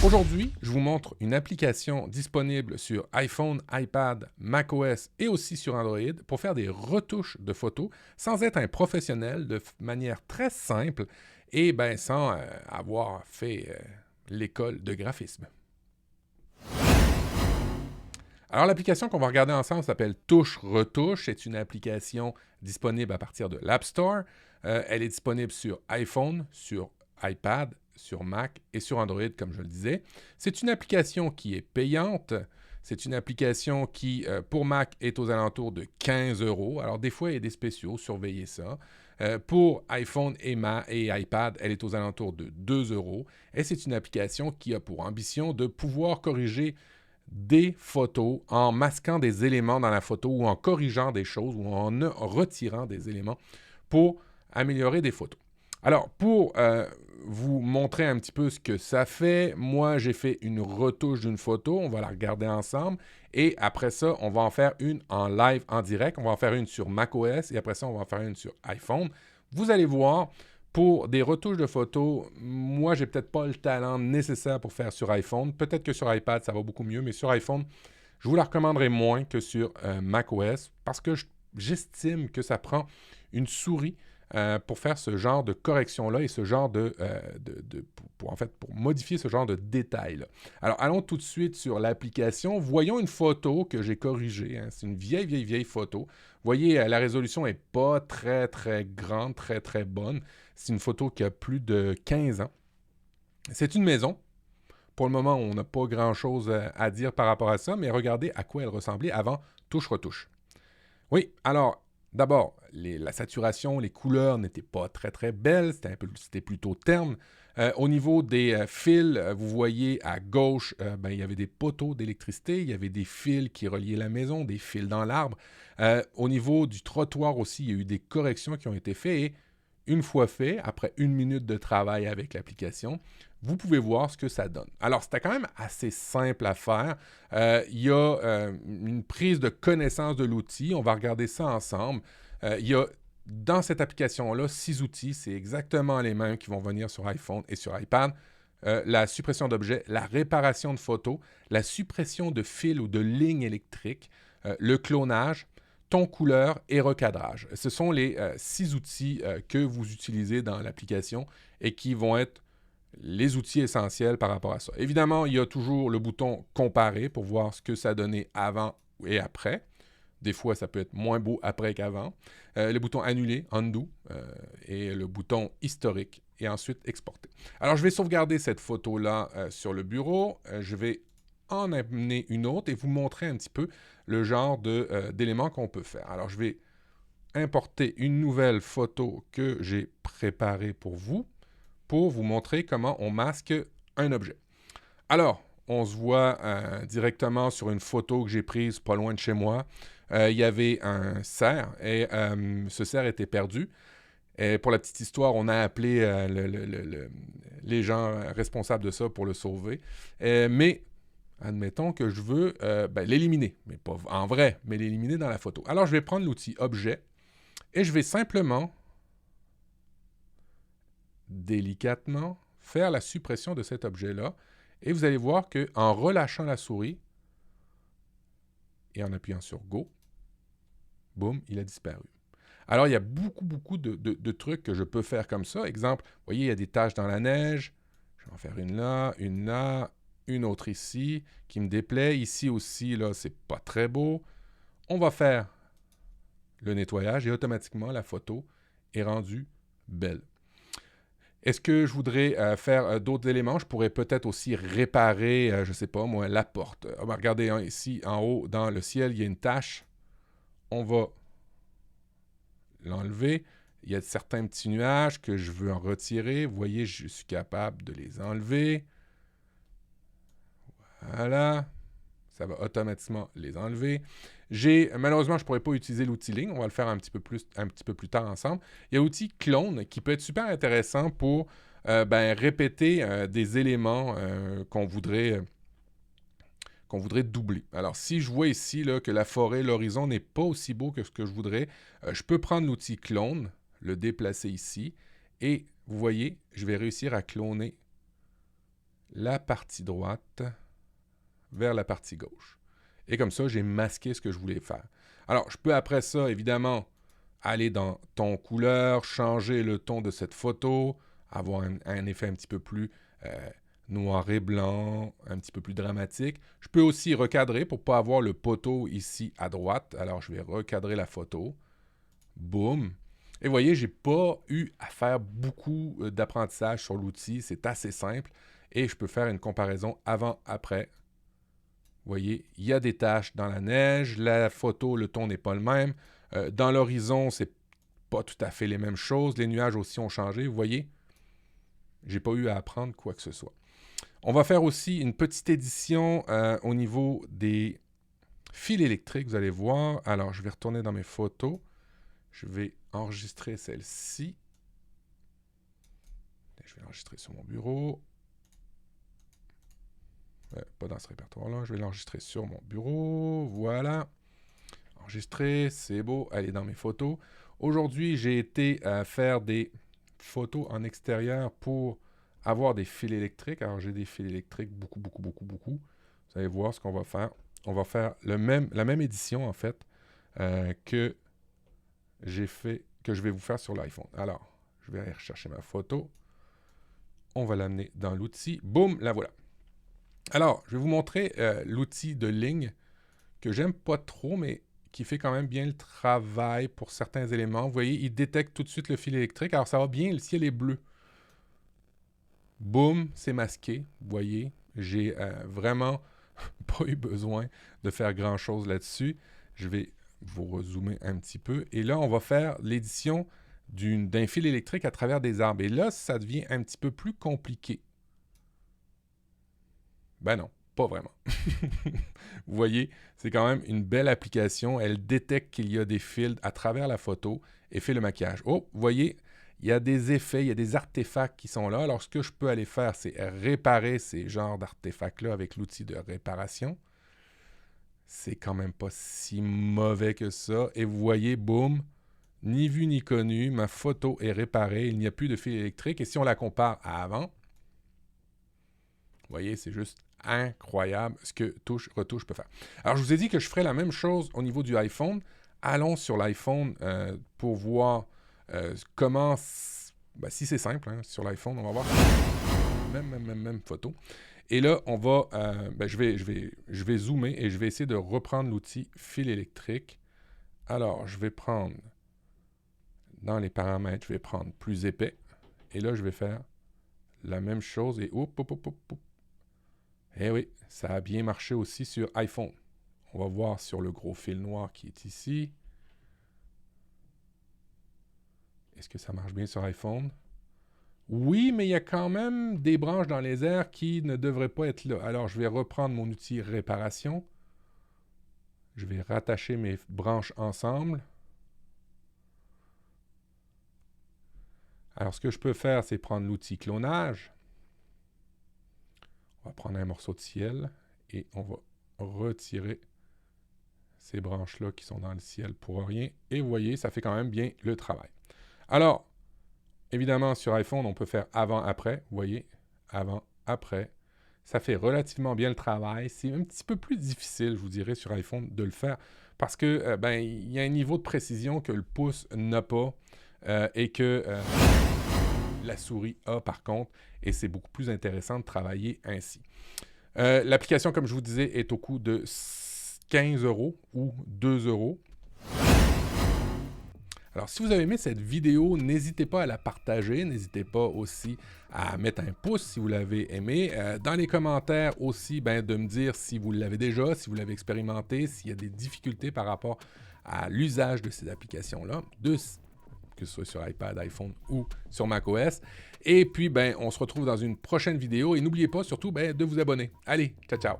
Aujourd'hui, je vous montre une application disponible sur iPhone, iPad, macOS et aussi sur Android pour faire des retouches de photos sans être un professionnel, de manière très simple et sans avoir fait l'école de graphisme. Alors, l'application qu'on va regarder ensemble s'appelle Touche Retouche. C'est une application disponible à partir de l'App Store. Elle est disponible sur iPhone, sur iPad, sur Mac et sur Android, comme je le disais. C'est une application qui est payante. C'est une application qui, pour Mac, est aux alentours de 15 €. Alors, des fois, il y a des spéciaux, surveillez ça. Pour iPhone et iPad, elle est aux alentours de 2 €. Et c'est une application qui a pour ambition de pouvoir corriger des photos en masquant des éléments dans la photo ou en corrigeant des choses ou en retirant des éléments pour améliorer des photos. Alors, pour vous montrer un petit peu ce que ça fait, moi, j'ai fait une retouche d'une photo. On va la regarder ensemble. Et après ça, on va en faire une en live, en direct. On va en faire une sur macOS et après ça, on va en faire une sur iPhone. Vous allez voir, pour des retouches de photos, moi, j'ai peut-être pas le talent nécessaire pour faire sur iPhone. Peut-être que sur iPad, ça va beaucoup mieux, mais sur iPhone, je vous la recommanderais moins que sur macOS parce que j'estime que ça prend une souris pour faire ce genre de correction-là et ce genre pour modifier ce genre de détails-là. Alors, allons tout de suite sur l'application. Voyons une photo que j'ai corrigée. Hein. C'est une vieille photo. Vous voyez, la résolution n'est pas très, très grande, très, très bonne. C'est une photo qui a plus de 15 ans. C'est une maison. Pour le moment, on n'a pas grand-chose à dire par rapport à ça, mais regardez à quoi elle ressemblait avant touche-retouche. Oui, alors, d'abord, la saturation, les couleurs n'étaient pas très, très belles. C'était plutôt terne. Au niveau des fils, vous voyez à gauche, il y avait des poteaux d'électricité, il y avait des fils qui reliaient la maison, des fils dans l'arbre. Au niveau du trottoir aussi, il y a eu des corrections qui ont été faites et une fois fait, après 1 minute de travail avec l'application, vous pouvez voir ce que ça donne. Alors, c'était quand même assez simple à faire. Il y a une prise de connaissance de l'outil. On va regarder ça ensemble. Il y a dans cette application-là 6 outils. C'est exactement les mêmes qui vont venir sur iPhone et sur iPad. La suppression d'objets, la réparation de photos, la suppression de fils ou de lignes électriques, le clonage, ton couleur et recadrage. Ce sont les 6 outils que vous utilisez dans l'application et qui vont être les outils essentiels par rapport à ça. Évidemment, il y a toujours le bouton comparer pour voir ce que ça donnait avant et après. Des fois, ça peut être moins beau après qu'avant. Le bouton annuler, undo, et le bouton historique et ensuite exporter. Alors, je vais sauvegarder cette photo-là sur le bureau. Je vais en amener une autre et vous montrer un petit peu le genre d'éléments qu'on peut faire. Alors, je vais importer une nouvelle photo que j'ai préparée pour vous montrer comment on masque un objet. Alors, on se voit directement sur une photo que j'ai prise pas loin de chez moi. Il y avait un cerf et ce cerf était perdu. Et pour la petite histoire, on a appelé les gens responsables de ça pour le sauver. Mais admettons que je veux l'éliminer, mais pas en vrai, mais l'éliminer dans la photo. Alors, je vais prendre l'outil Objet et je vais simplement, délicatement, faire la suppression de cet objet-là. Et vous allez voir qu'en relâchant la souris et en appuyant sur Go, boum, il a disparu. Alors, il y a beaucoup de trucs que je peux faire comme ça. Exemple, vous voyez, il y a des taches dans la neige. Je vais en faire une là, une autre ici, qui me déplaît. Ici aussi, là, c'est pas très beau. On va faire le nettoyage et automatiquement, la photo est rendue belle. Est-ce que je voudrais faire d'autres éléments? Je pourrais peut-être aussi réparer, je ne sais pas moi, la porte. Regardez, hein, ici, en haut, dans le ciel, il y a une tache. On va l'enlever. Il y a certains petits nuages que je veux en retirer. Vous voyez, je suis capable de les enlever. Voilà. Ça va automatiquement les enlever. Malheureusement, je ne pourrais pas utiliser l'outil ligne. On va le faire un petit peu plus tard ensemble. Il y a l'outil clone qui peut être super intéressant pour répéter des éléments qu'on voudrait doubler. Alors, si je vois ici là, que la forêt, l'horizon n'est pas aussi beau que ce que je voudrais, je peux prendre l'outil clone, le déplacer ici, et vous voyez, je vais réussir à cloner la partie droite vers la partie gauche. Et comme ça, j'ai masqué ce que je voulais faire. Alors, je peux après ça, évidemment, aller dans ton couleur, changer le ton de cette photo, avoir un effet un petit peu plus noir et blanc, un petit peu plus dramatique. Je peux aussi recadrer pour ne pas avoir le poteau ici à droite. Alors, je vais recadrer la photo. Boum. Et vous voyez, je n'ai pas eu à faire beaucoup d'apprentissage sur l'outil. C'est assez simple. Et je peux faire une comparaison avant-après. Vous voyez, il y a des taches dans la neige. La photo, le ton n'est pas le même. Dans l'horizon, c'est pas tout à fait les mêmes choses. Les nuages aussi ont changé. Vous voyez, j'ai pas eu à apprendre quoi que ce soit. On va faire aussi une petite édition au niveau des fils électriques, vous allez voir. Alors, je vais retourner dans mes photos. Je vais enregistrer celle-ci. Je vais l'enregistrer sur mon bureau. Pas dans ce répertoire-là. Je vais l'enregistrer sur mon bureau. Voilà. Enregistrer, c'est beau. Elle est dans mes photos. Aujourd'hui, j'ai été faire des photos en extérieur pour avoir des fils électriques. Alors, j'ai des fils électriques beaucoup. Vous allez voir ce qu'on va faire. On va faire la même édition, en fait, que je vais vous faire sur l'iPhone. Alors, je vais aller rechercher ma photo. On va l'amener dans l'outil. Boum, la voilà. Alors, je vais vous montrer l'outil de ligne que j'aime pas trop, mais qui fait quand même bien le travail pour certains éléments. Vous voyez, il détecte tout de suite le fil électrique. Alors, ça va bien, le ciel est bleu. Boum, c'est masqué. Vous voyez, j'ai vraiment pas eu besoin de faire grand-chose là-dessus. Je vais vous rezoomer un petit peu. Et là, on va faire l'édition d'un fil électrique à travers des arbres. Et là, ça devient un petit peu plus compliqué. Ben non, pas vraiment. Vous voyez, c'est quand même une belle application. Elle détecte qu'il y a des fils à travers la photo et fait le maquillage. Oh, vous voyez, il y a des effets, il y a des artefacts qui sont là. Alors, ce que je peux aller faire, c'est réparer ces genres d'artefacts-là avec l'outil de réparation. C'est quand même pas si mauvais que ça. Et vous voyez, boum, ni vu ni connu, ma photo est réparée. Il n'y a plus de fil électrique. Et si on la compare à avant, vous voyez, c'est juste incroyable ce que retouche peut faire. Alors, je vous ai dit que je ferais la même chose au niveau du iPhone. Allons sur l'iPhone pour voir comment... Ben, si c'est simple, hein, sur l'iPhone, on va voir même photo. Et là, on va... je vais zoomer et je vais essayer de reprendre l'outil fil électrique. Alors, je vais prendre... Dans les paramètres, je vais prendre plus épais. Et là, je vais faire la même chose et Eh oui, ça a bien marché aussi sur iPhone. On va voir sur le gros fil noir qui est ici. Est-ce que ça marche bien sur iPhone? Oui, mais il y a quand même des branches dans les airs qui ne devraient pas être là. Alors, je vais reprendre mon outil réparation. Je vais rattacher mes branches ensemble. Alors, ce que je peux faire, c'est prendre l'outil clonage. On va prendre un morceau de ciel et on va retirer ces branches-là qui sont dans le ciel pour rien. Et vous voyez, ça fait quand même bien le travail. Alors, évidemment, sur iPhone, on peut faire avant-après. Vous voyez, avant-après. Ça fait relativement bien le travail. C'est un petit peu plus difficile, je vous dirais, sur iPhone de le faire parce que il y a un niveau de précision que le pouce n'a pas et que la souris a par contre. Et c'est beaucoup plus intéressant de travailler ainsi. L'application, comme je vous disais, est au coût de 15 € ou 2 €. Alors, si vous avez aimé cette vidéo, n'hésitez pas à la partager. N'hésitez pas aussi à mettre un pouce si vous l'avez aimé. Dans les commentaires aussi, de me dire si vous l'avez déjà, si vous l'avez expérimenté, s'il y a des difficultés par rapport à l'usage de ces applications-là, que ce soit sur iPad, iPhone ou sur macOS. Et puis, on se retrouve dans une prochaine vidéo. Et n'oubliez pas surtout de vous abonner. Allez, ciao, ciao!